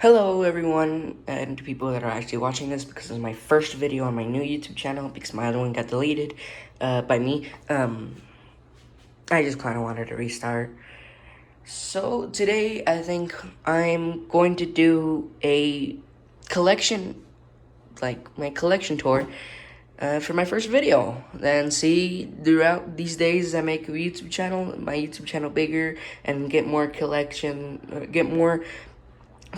Hello everyone, and to people that are actually watching this, because this is my first video on my new YouTube channel because my other one got deleted by me. I just kind of wanted to restart. So today I think I'm going to do a collection, like my collection tour for my first video. Then see, throughout these days I make a YouTube channel, my YouTube channel bigger, and get more get more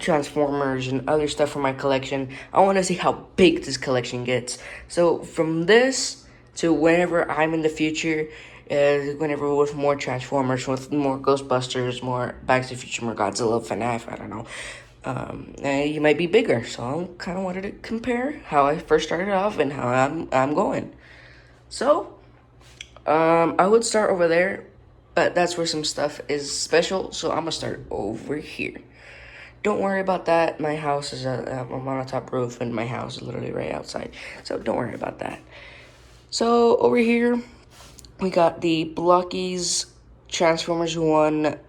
Transformers and other stuff from my collection. I want to see how big this collection gets. So from this to whenever I'm in the future, whenever with more Transformers, with more Ghostbusters, more Back to the Future, more Godzilla, FNAF, I don't know. You might be bigger. So I kind of wanted to compare how I first started off and how I'm going. So I would start over there, but that's where some stuff is special. So I'm gonna start over here. Don't worry about that. My house is I'm on a top roof, and my house is literally right outside. So don't worry about that. So over here, we got the Blockies Transformers 1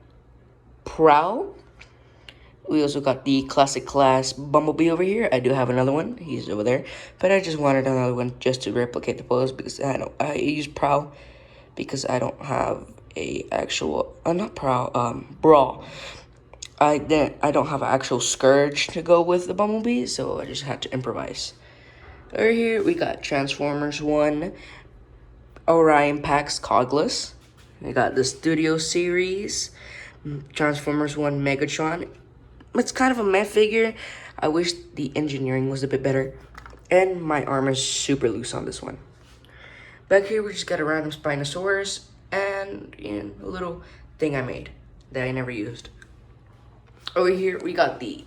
Prowl. We also got the Classic Class Bumblebee over here. I do have another one. He's over there. But I just wanted another one just to replicate the pose because I use Prowl because I don't have a actual, not Prowl, Brawl. I don't have an actual Scourge to go with the Bumblebee, so I just had to improvise. Over here we got Transformers 1 Orion Pax Cogless. We got the Studio Series Transformers 1 Megatron. It's kind of a meh figure. I wish the engineering was a bit better. And my arm is super loose on this one. Back here we just got a random Spinosaurus and a little thing I made that I never used. Over here, we got the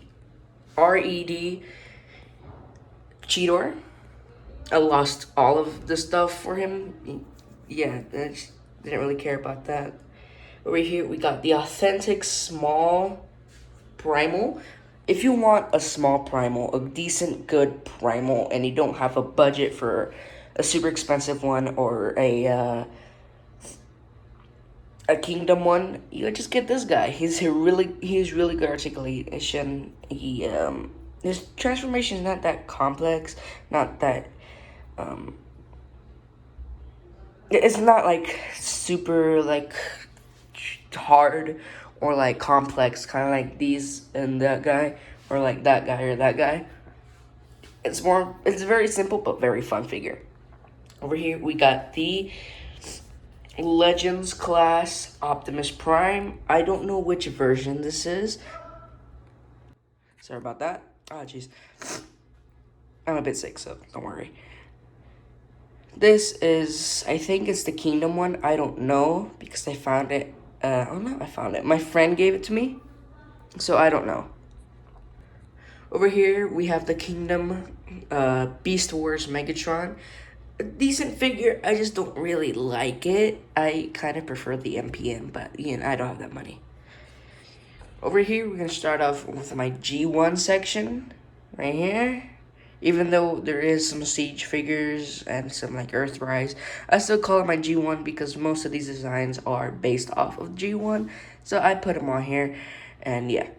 RED Cheetor. I lost all of the stuff for him. Yeah, I just didn't really care about that. Over here, we got the authentic small primal. If you want a small primal, a decent, good primal, and you don't have a budget for a super expensive one or a Kingdom one, you just get this guy. He's really good articulation. His transformation is not that complex, not that it's not like super like hard or like complex, kind of like these and that guy, or like that guy or that guy. It's very simple but very fun figure. Over here we got the Legends class Optimus Prime. I don't know which version this is. Sorry about that. Ah, jeez. I'm a bit sick, so don't worry. This is, I think it's the Kingdom one. I don't know because I found it. Oh no, I found it. My friend gave it to me, so I don't know. Over here we have the Kingdom Beast Wars Megatron. A decent figure. I just don't really like it. I kind of prefer the MPM, but I don't have that money. Over here, we're gonna start off with my G1 section, right here. Even though there is some Siege figures and some like Earthrise, I still call it my G1 because most of these designs are based off of G1. So I put them on here, and yeah.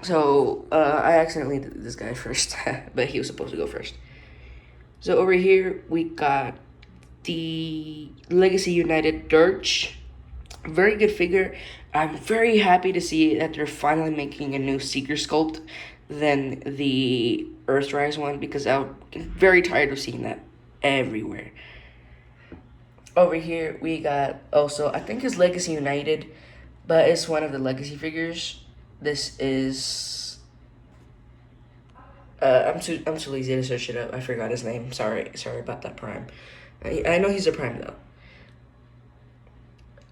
So I accidentally did this guy first, but he was supposed to go first. So over here, we got the Legacy United Dirge. Very good figure. I'm very happy to see that they're finally making a new Seeker sculpt than the Earthrise one because I'm very tired of seeing that everywhere. Over here, we got also, I think it's Legacy United, but it's one of the Legacy figures. This is I'm too lazy to search it up. I forgot his name. Sorry about that, Prime. I know he's a Prime though.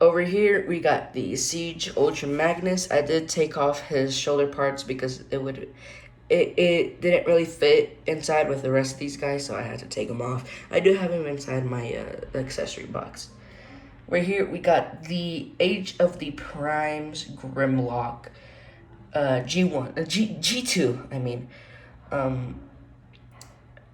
Over here we got the Siege Ultra Magnus. I did take off his shoulder parts because it didn't really fit inside with the rest of these guys, so I had to take them off. I do have him inside my accessory box. Right here we got the Age of the Primes Grimlock G1 G2, I mean.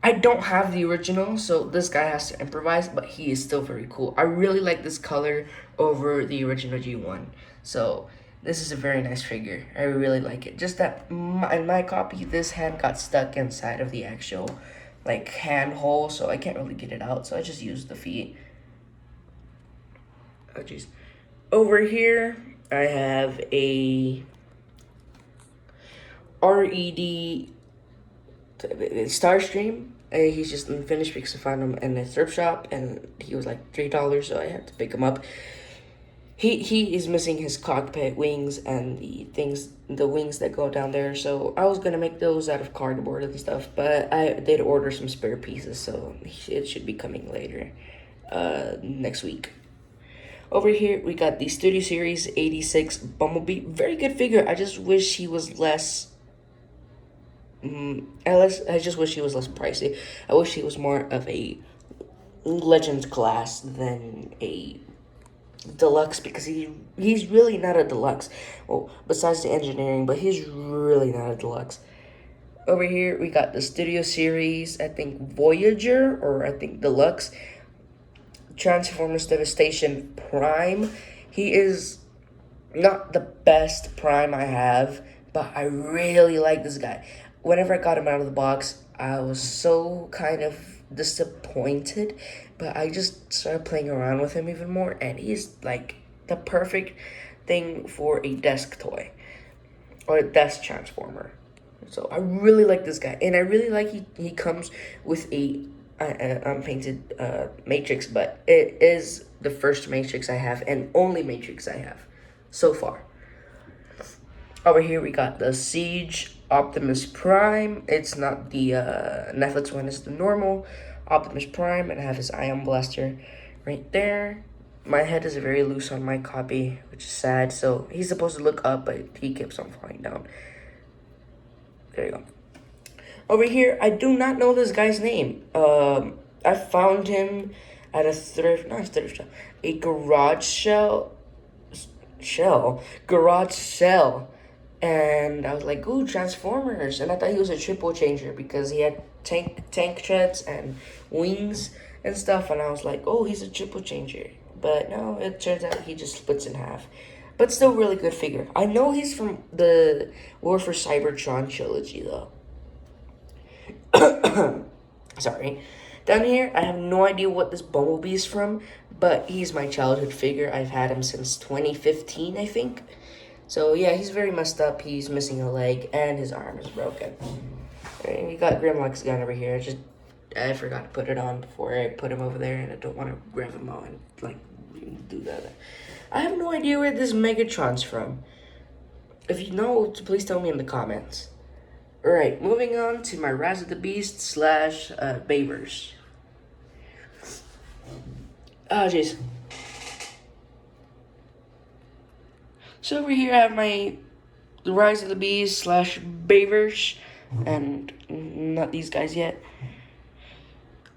I don't have the original, so this guy has to improvise, but he is still very cool. I really like this color over the original G1. So This is a very nice figure. I really like it. Just that in my copy, this hand got stuck inside of the actual like hand hole, so I can't really get it out. So I just used the feet. Oh jeez. Over here, I have a RED Starstream. He's just unfinished because I found him in a thrift shop and he was like $3, so I had to pick him up. He is missing his cockpit wings and the wings that go down there. So I was gonna make those out of cardboard and stuff, but I did order some spare pieces, so it should be coming later, next week. Over here we got the Studio Series 86 Bumblebee. Very good figure. I just wish he was less. I just wish he was less pricey. I wish he was more of a Legends class than a deluxe, because he's really not a deluxe. Well, besides the engineering, but he's really not a deluxe. Over here we got the Studio Series, I think Voyager, or I think Deluxe Transformers Devastation Prime. He is not the best Prime I have, but I really like this guy. Whenever I got him out of the box, I was so kind of disappointed, but I just started playing around with him even more, and he's like the perfect thing for a desk toy or a desk transformer. So I really like this guy, and I really like he comes with a unpainted Matrix, but it is the first Matrix I have and only Matrix I have so far. Over here we got the Siege Optimus Prime. It's not the Netflix one, it's the normal Optimus Prime, and I have his Ion Blaster right there. My head is very loose on my copy, which is sad. So he's supposed to look up, but he keeps on falling down. There you go. Over here, I do not know this guy's name. I found him at a a garage sale. And I was like, ooh, Transformers. And I thought he was a triple changer because he had tank treads and wings and stuff. And I was like, oh, he's a triple changer. But no, it turns out he just splits in half. But still really good figure. I know he's from the War for Cybertron trilogy, though. Sorry. Down here, I have no idea what this Bumblebee is from, but he's my childhood figure. I've had him since 2015, I think. So yeah, he's very messed up. He's missing a leg, and his arm is broken. And we got Grimlock's gun over here. I forgot to put it on before I put him over there, and I don't want to grab him out and like do that. I have no idea where this Megatron's from. If you know, please tell me in the comments. Alright, moving on to my Rise of the Beast / Bayverse. Oh, jeez. So over here I have my Rise of the Beast / Bayverse, and not these guys yet.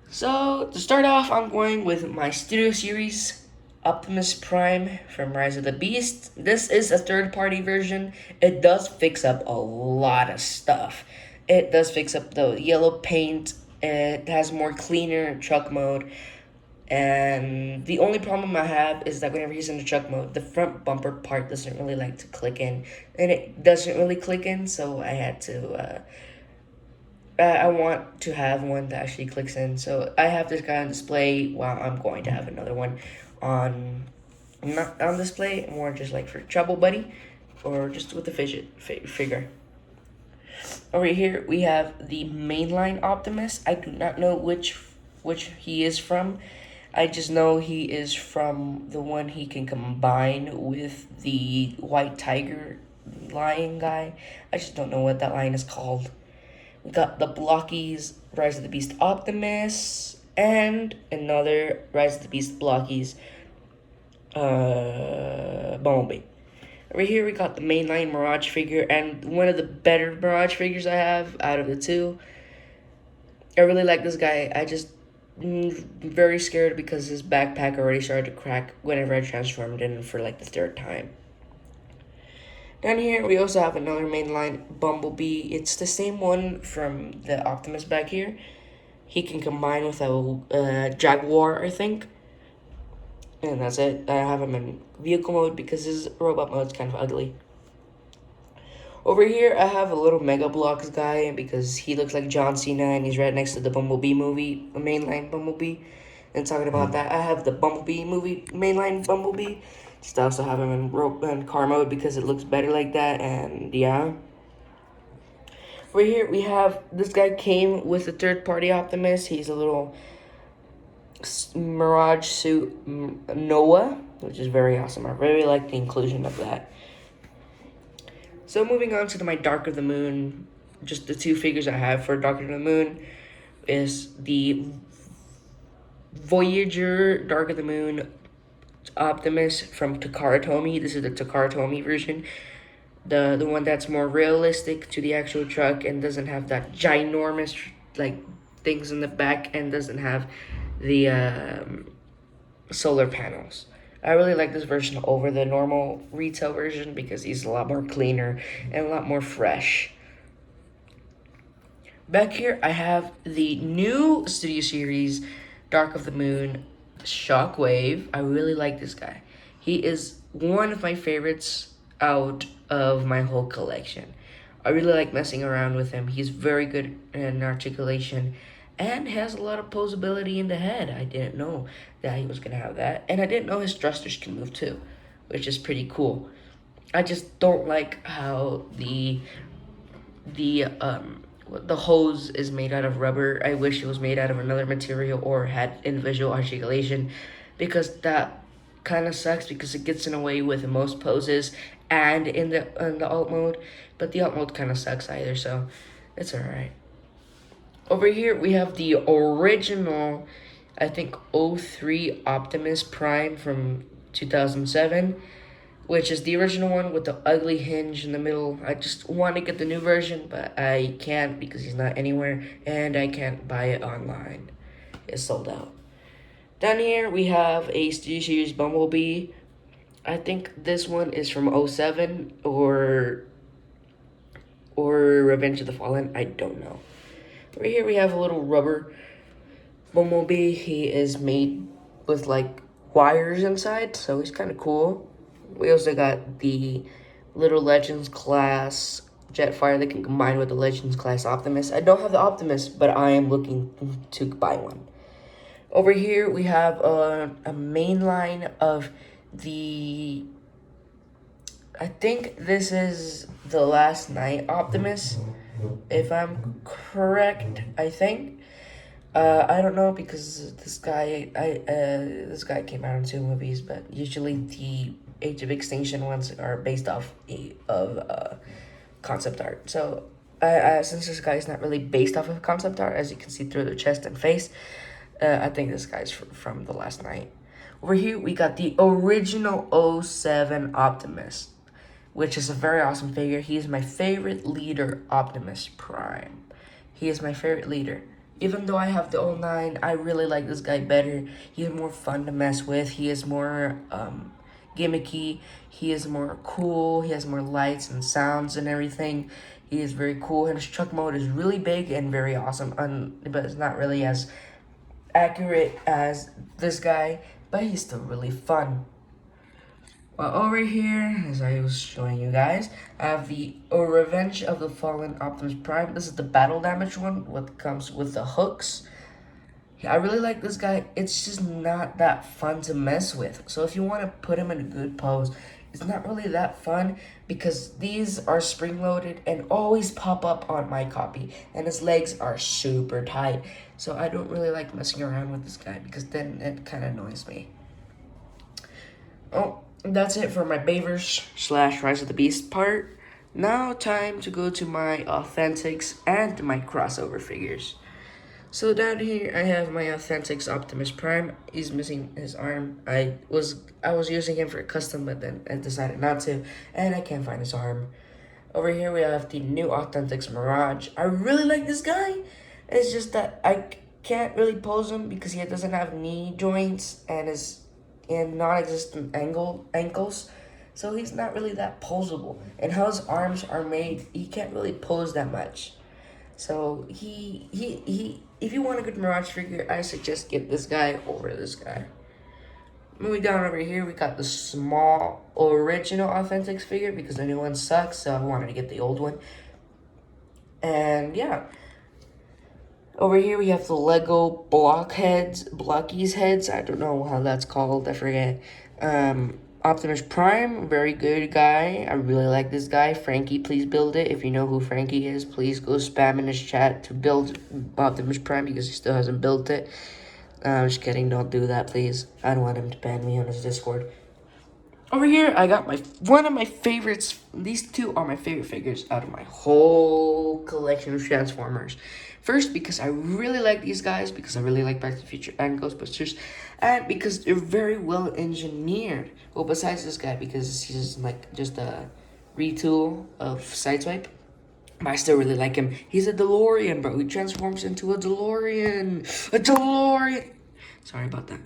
So, to start off, I'm going with my Studio Series Optimus Prime from Rise of the Beast. This is a third-party version. It does fix up a lot of stuff. It does fix up the yellow paint. It has more cleaner truck mode. And the only problem I have is that whenever he's in the truck mode, the front bumper part doesn't really like to click in. And it doesn't really click in, so I had to... I want to have one that actually clicks in. So I have this guy on display while I'm going to have another one not on display, more just like for Trouble Buddy or just with the figure. Over here we have the mainline Optimus. I do not know which he is from. I just know he is from the one he can combine with the White Tiger lion guy. I just don't know what that lion is called. We got the Blockies Rise of the Beast Optimus and another Rise of the Beast Blockies Bumblebee. Over here we got the mainline Mirage figure, and one of the better Mirage figures I have out of the two. I really like this guy. I just very scared because his backpack already started to crack whenever I transformed in for like the third time. Down here, we also have another mainline Bumblebee. It's the same one from the Optimus back here. He can combine with a Jaguar, I think. And that's it. I have him in vehicle mode because his robot mode is kind of ugly. Over here, I have a little Mega Bloks guy because he looks like John Cena and he's right next to the Bumblebee movie, the mainline Bumblebee. And talking about that, I have the Bumblebee movie, mainline Bumblebee. Just also have him in rope and car mode because it looks better like that. And yeah. Over here, we have this guy came with a third-party Optimus. He's a little Mirage suit Noah, which is very awesome. I really like the inclusion of that. So moving on to my Dark of the Moon, just the two figures I have for Dark of the Moon is the Voyager Dark of the Moon Optimus from Takara Tomy. This is the Takara Tomy version. The one that's more realistic to the actual truck and doesn't have that ginormous like things in the back and doesn't have the solar panels. I really like this version over the normal retail version because he's a lot more cleaner and a lot more fresh. Back here, I have the new Studio Series Dark of the Moon Shockwave. I really like this guy. He is one of my favorites out of my whole collection. I really like messing around with him. He's very good in articulation and has a lot of posability in the head. I didn't know that he was going to have that. And I didn't know his thrusters can move too, which is pretty cool. I just don't like how the hose is made out of rubber. I wish it was made out of another material or had individual articulation because that kind of sucks because it gets in the way with most poses and in the alt mode. But the alt mode kind of sucks either, so it's alright. Over here, we have the original, I think, 03 Optimus Prime from 2007, which is the original one with the ugly hinge in the middle. I just want to get the new version, but I can't because he's not anywhere, and I can't buy it online. It's sold out. Down here, we have a Studio Series Bumblebee. I think this one is from 07 or Revenge of the Fallen. I don't know. Right here we have a little rubber Bumblebee. He is made with like wires inside, so he's kind of cool. We also got the little Legends class Jetfire that can combine with the Legends class Optimus. I don't have the Optimus, but I am looking to buy one. Over here we have a main line of the, I think this is the Last Night Optimus, if I'm correct. I think. I don't know because this guy came out in 2 movies, but usually the Age of Extinction ones are based off of concept art. So since this guy's not really based off of concept art, as you can see through the chest and face, I think this guy's from the Last Night. Over here we got the original 07 Optimus, which is a very awesome figure. He is my favorite leader, Optimus Prime. He is my favorite leader. Even though I have the 09, I really like this guy better. He is more fun to mess with. He is more gimmicky. He is more cool. He has more lights and sounds and everything. He is very cool. And his truck mode is really big and very awesome. But it's not really as accurate as this guy. But he's still really fun. Well, over here, as I was showing you guys, I have the Revenge of the Fallen Optimus Prime. This is the battle damage one, what comes with the hooks. I really like this guy. It's just not that fun to mess with. So if you want to put him in a good pose, it's not really that fun because these are spring-loaded and always pop up on my copy. And his legs are super tight. So I don't really like messing around with this guy because then it kind of annoys me. Oh. That's it for my Bayverse / Rise of the Beast part. Now time to go to my Authentics and my crossover figures. So down here I have my Authentics Optimus Prime. He's missing his arm. I was using him for a custom, but then I decided not to, and I can't find his arm. Over here we have the new Authentics Mirage. I really like this guy. It's just that I can't really pose him because he doesn't have knee joints and is in non-existent ankles, so he's not really that poseable. And how his arms are made, he can't really pose that much. So he if you want a good Mirage figure, I suggest get this guy over this guy. Moving down over here, we got the small original Authentics figure because the new one sucks, so I wanted to get the old one. And yeah. Over here we have the Lego Blockies heads. I don't know how that's called, I forget. Optimus Prime, very good guy. I really like this guy. Frankie, please build it. If you know who Frankie is, please go spam in his chat to build Optimus Prime because he still hasn't built it. I'm just kidding, don't do that, please. I don't want him to ban me on his Discord. Over here, I got one of my favorites. These two are my favorite figures out of my whole collection of Transformers. First, because I really like these guys, because I really like Back to the Future and Ghostbusters, and because they're very well engineered. Well, besides this guy, because he's like just a retool of Sideswipe. But I still really like him. He's a DeLorean, bro. He transforms into a DeLorean. A DeLorean! Sorry about that.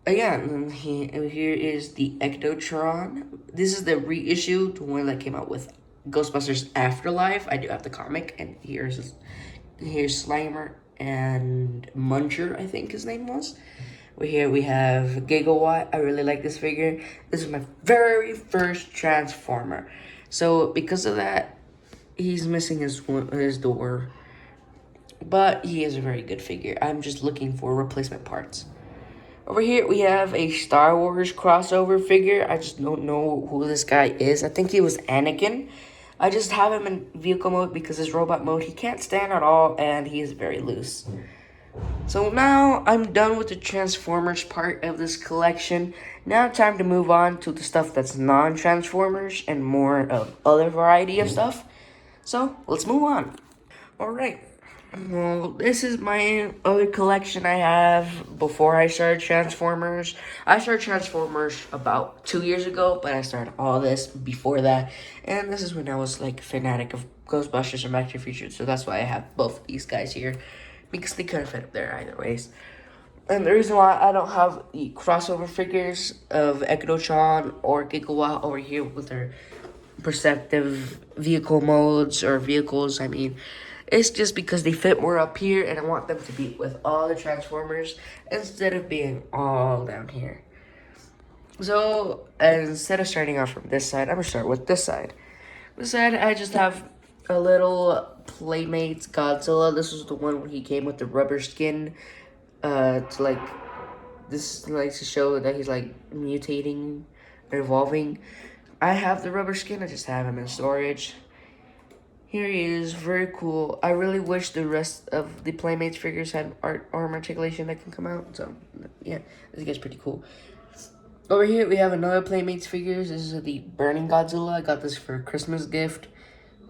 Again, here is the Ectotron. This is the reissued one that came out with Ghostbusters Afterlife. I do have the comic, and here's Slimer and Muncher, I think his name was. Here we have Gigawatt. I really like this figure. This is my very first Transformer. So because of that, he's missing his door. But he is a very good figure. I'm just looking for replacement parts. Over here, we have a Star Wars crossover figure. I just don't know who this guy is. I think he was Anakin. I just have him in vehicle mode because his robot mode, he can't stand at all, and he is very loose. So now I'm done with the Transformers part of this collection. Now time to move on to the stuff that's non-Transformers and more of other variety of stuff. So let's move on. Alright. Well, this is my other collection I have before I started Transformers. I started Transformers about 2 years ago, but I started all this before that. And this is when I was like fanatic of Ghostbusters and Back to the Future, so that's why I have both of these guys here. Because they couldn't fit up there either ways. And the reason why I don't have the crossover figures of Ectotron or Gigawatt over here with their perceptive vehicle modes or vehicles, I mean, it's just because they fit more up here and I want them to be with all the Transformers instead of being all down here. So, instead of starting off from this side, I'm going to start with this side. This side, I just have a little Playmates Godzilla. This was the one where he came with the rubber skin this likes to show that he's like mutating, evolving. I have the rubber skin, I just have him in storage. Here he is, very cool. I really wish the rest of the Playmates figures had arm articulation that can come out. So, yeah, this guy's pretty cool. Over here, we have another Playmates figures. This is the Burning Godzilla. I got this for a Christmas gift.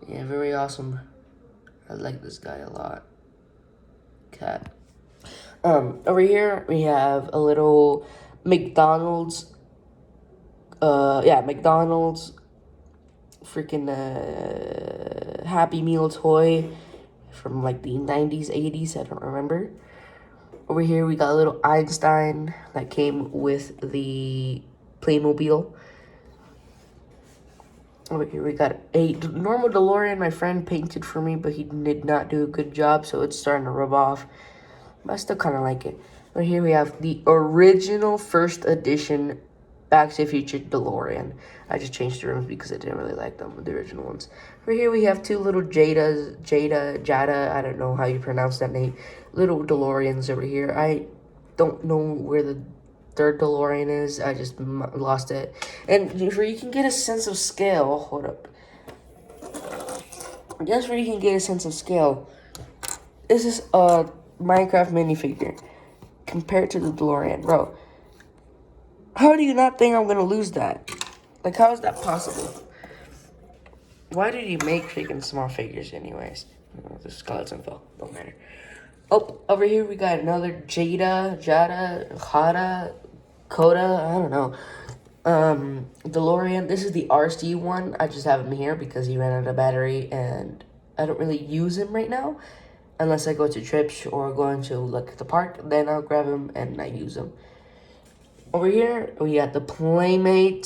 Yeah, very awesome. I like this guy a lot. Cat. Over here, we have a little McDonald's. McDonald's freaking Happy Meal toy from like the 90s, 80s, I don't remember. Over here we got a little Einstein that came with the Playmobil. Over here we got a normal DeLorean my friend painted for me, but he did not do a good job, so it's starting to rub off. But I still kind of like it. Over here we have the original first edition Back to the Future DeLorean. I just changed the rooms because I didn't really like them, the original ones. Over here we have two little Jada, I don't know how you pronounce that name. Little DeLoreans over here. I don't know where the third DeLorean is. I just lost it. And where you can get a sense of scale, hold up. Just where you can get a sense of scale. This is a Minecraft minifigure compared to the DeLorean, bro. How do you not think I'm gonna lose that? Like, how is that possible? Why did he make freaking small figures anyways? Oh, the skeleton fell. Don't matter. Oh, over here we got another Jada, Coda, I don't know. DeLorean. This is the RC one. I just have him here because he ran out of battery and I don't really use him right now. Unless I go to trips or going to like the park, then I'll grab him and I use him. Over here, we got the Playmobil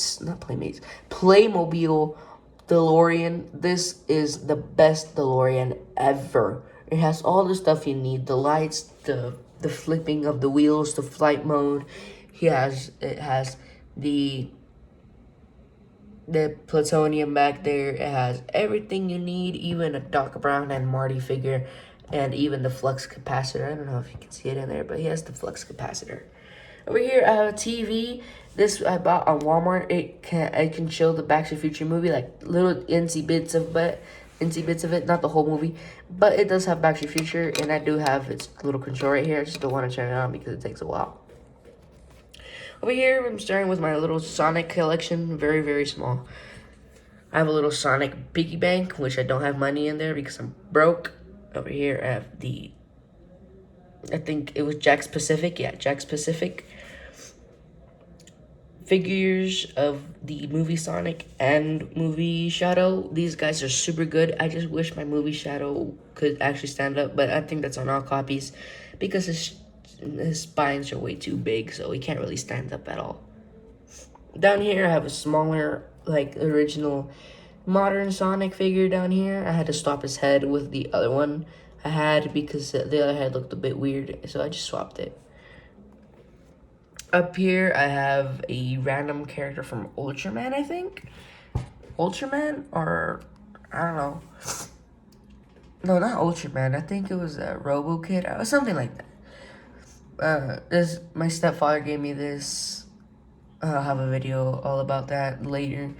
DeLorean. This is the best DeLorean ever. It has all the stuff you need. The lights, the flipping of the wheels, the flight mode. it has the plutonium back there. It has everything you need, even a Doc Brown and Marty figure, and even the flux capacitor. I don't know if you can see it in there, but he has the flux capacitor. Over here, I have a TV. This I bought on Walmart. It can show the Back to the Future movie, like little insy bits of it, not the whole movie, but it does have Back to the Future, and I do have its little control right here. I just don't want to turn it on because it takes a while. Over here, I'm starting with my little Sonic collection, very, very small. I have a little Sonic piggy bank, which I don't have money in there because I'm broke. Over here, I have I think it was Jakks Pacific. Yeah, Jakks Pacific figures of the movie Sonic and movie Shadow. These guys are super good. I just wish my movie Shadow could actually stand up, but I think that's on all copies because his spines are way too big, so he can't really stand up at all. Down here, I have a smaller, like, original modern Sonic figure down here. I had to swap his head with the other one I had because the other head looked a bit weird, so I just swapped it. Up here, I have a random character from Ultraman, I think. Ultraman? Or, I don't know. No, not Ultraman. I think it was a Robo Kid or something like that. My stepfather gave me this. I'll have a video all about that later.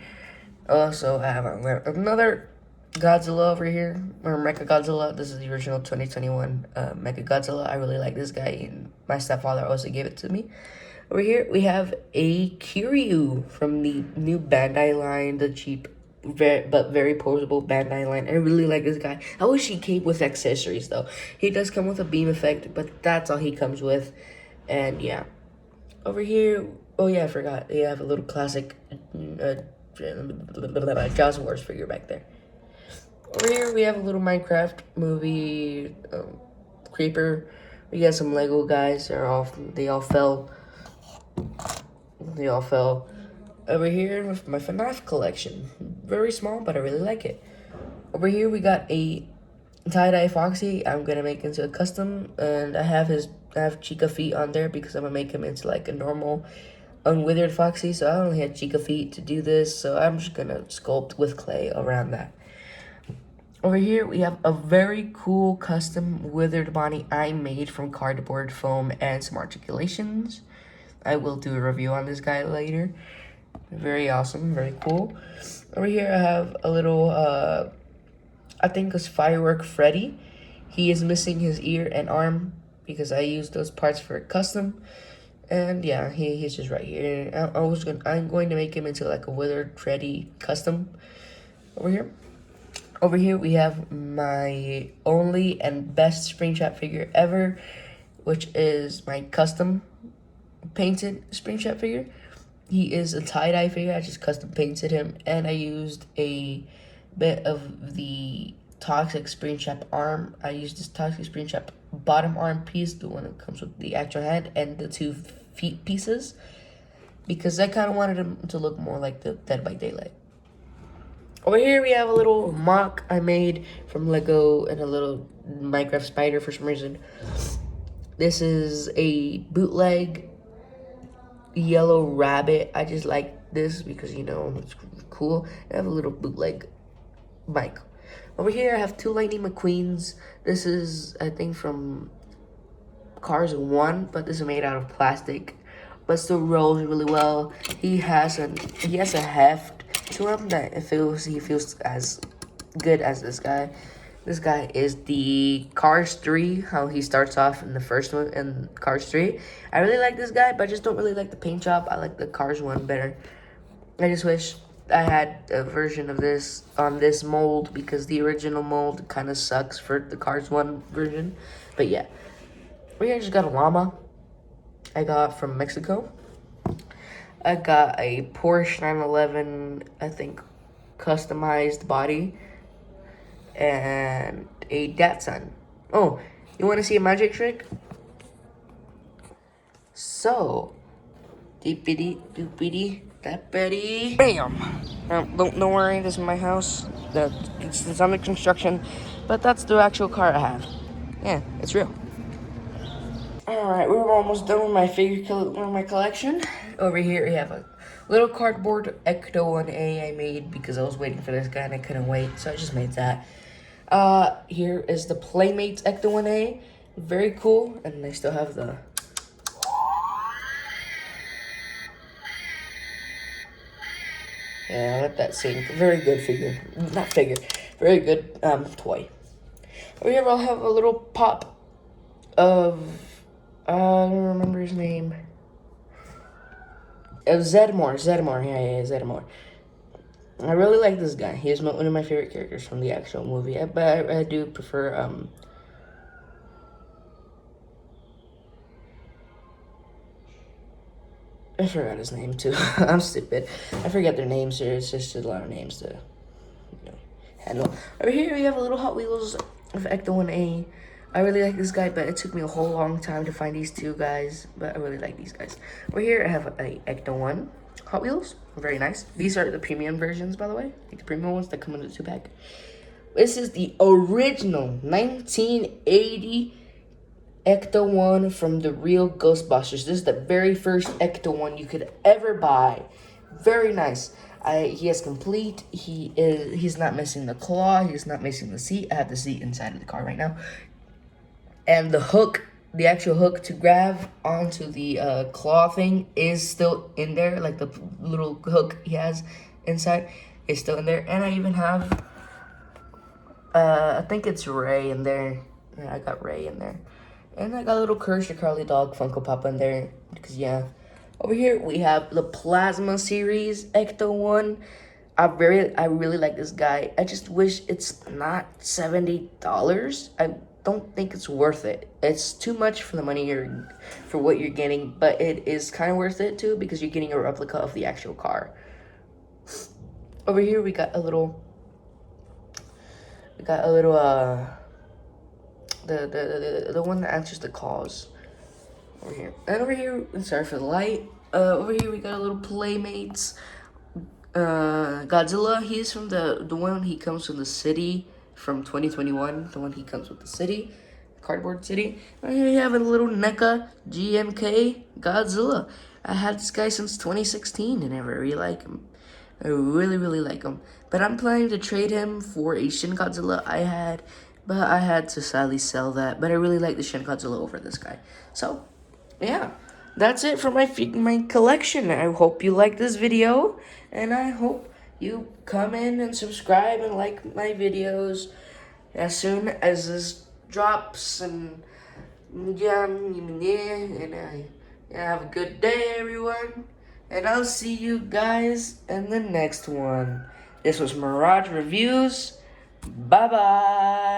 Also, I have another Godzilla over here, or Mechagodzilla. This is the original 2021 Mechagodzilla. I really like this guy, and my stepfather also gave it to me. Over here, we have a Kiryu from the new Bandai line, the cheap, but very portable Bandai line. I really like this guy. I wish he came with accessories, though. He does come with a beam effect, but that's all he comes with. And, yeah. Over here, oh, yeah, I forgot. They have a little classic Jaws Wars figure back there. Over here, we have a little Minecraft movie creeper. We got some Lego guys. They all fell. Over here with my FNAF collection. Very small, but I really like it. Over here, we got a tie-dye Foxy. I'm gonna make into a custom, and I have Chica feet on there because I'm gonna make him into like a normal unwithered Foxy. So I only had Chica feet to do this, so I'm just gonna sculpt with clay around that. Over here, we have a very cool custom withered Bonnie I made from cardboard foam and some articulations. I will do a review on this guy later. Very awesome, very cool. Over here, I have a little, I think it's Firework Freddy. He is missing his ear and arm because I used those parts for custom. And yeah, he's just right here. I'm going to make him into like a withered Freddy custom. Over here, we have my only and best Springtrap figure ever, which is my custom painted Springtrap figure. He is a tie-dye figure. I just custom painted him, and I used a bit of the Toxic Springtrap arm. I used this Toxic Springtrap bottom arm piece, the one that comes with the actual hand, and the 2 feet pieces, because I kind of wanted him to look more like the Dead by Daylight. Over here, we have a little mock I made from Lego and a little Minecraft spider for some reason. This is a bootleg yellow rabbit. I just like this because, you know, it's cool. I have a little bootleg bike. Over here, I have 2 Lightning McQueens. This is, I think, from Cars 1, but this is made out of plastic, but still rolls really well. He has a heft to him that he feels as good as this guy. This guy is the Cars 3, how he starts off in the first one in Cars 3. I really like this guy, but I just don't really like the paint job. I like the Cars 1 better. I just wish I had a version of this on this mold because the original mold kind of sucks for the Cars 1 version. But yeah, we just got a llama I got from Mexico. I got a Porsche 911, I think, customized body, and a Datsun. Oh, you want to see a magic trick? So, deepity doopity dappity. Bam! Don't worry, this is my house. It's under construction, but that's the actual car I have. Yeah, it's real. Alright, we're almost done with my collection. Over here we have a little cardboard Ecto-1A I made because I was waiting for this guy and I couldn't wait, so I just made that. Here is the Playmates Ecto-1A. Very cool, and they still have the... Yeah, let that sink. Very good figure. Not figure. Very good, toy. Over here I'll have a little pop of... I don't remember his name. Zeddemore. Yeah, Zeddemore. I really like this guy. He is one of my favorite characters from the actual movie. But I do prefer, I forgot his name, too. I'm stupid. I forget their names here. It's just a lot of names to, handle. Over here, we have a little Hot Wheels of Ecto-1A. I really like this guy, but it took me a whole long time to find these two guys. But I really like these guys. Over here, I have a Ecto-1 Hot Wheels. Very nice. These are the premium versions, by the way. Like the premium ones that come in the 2-pack. This is the original 1980 Ecto-1 from the real Ghostbusters. This is the very first Ecto-1 you could ever buy. Very nice. He is complete. He's not missing the claw. He's not missing the seat. I have the seat inside of the car right now. And the hook, the actual hook to grab onto the claw thing is still in there. Like the little hook he has inside is still in there. And I even have, I think it's Ray in there. Yeah, I got Ray in there. And I got a little Courage the Cowardly Dog Funko Pop in there. Because, yeah. Over here, we have the Plasma Series Ecto-1. I really like this guy. I just wish it's not $70. I don't think it's worth it. It's too much for the money for what you're getting, but it is kind of worth it too because you're getting a replica of the actual car. Over here we got a little the one that answers the calls. Over here. And over here, sorry for the light. Over here we got a little Playmates Godzilla. He's from the one he comes from the city from 2021. The one he comes with the city, cardboard city. And here you have a little NECA GMK Godzilla. I had this guy since 2016 and I really like him. I really like him. But I'm planning to trade him for a Shin Godzilla I had, but I had to sadly sell that. But I really like the Shin Godzilla over this guy. So, yeah. That's it for my collection. I hope you like this video, and I hope you come in and subscribe and like my videos as soon as this drops. And yeah, and have a good day, everyone. And I'll see you guys in the next one. This was Mirage Reviews. Bye-bye.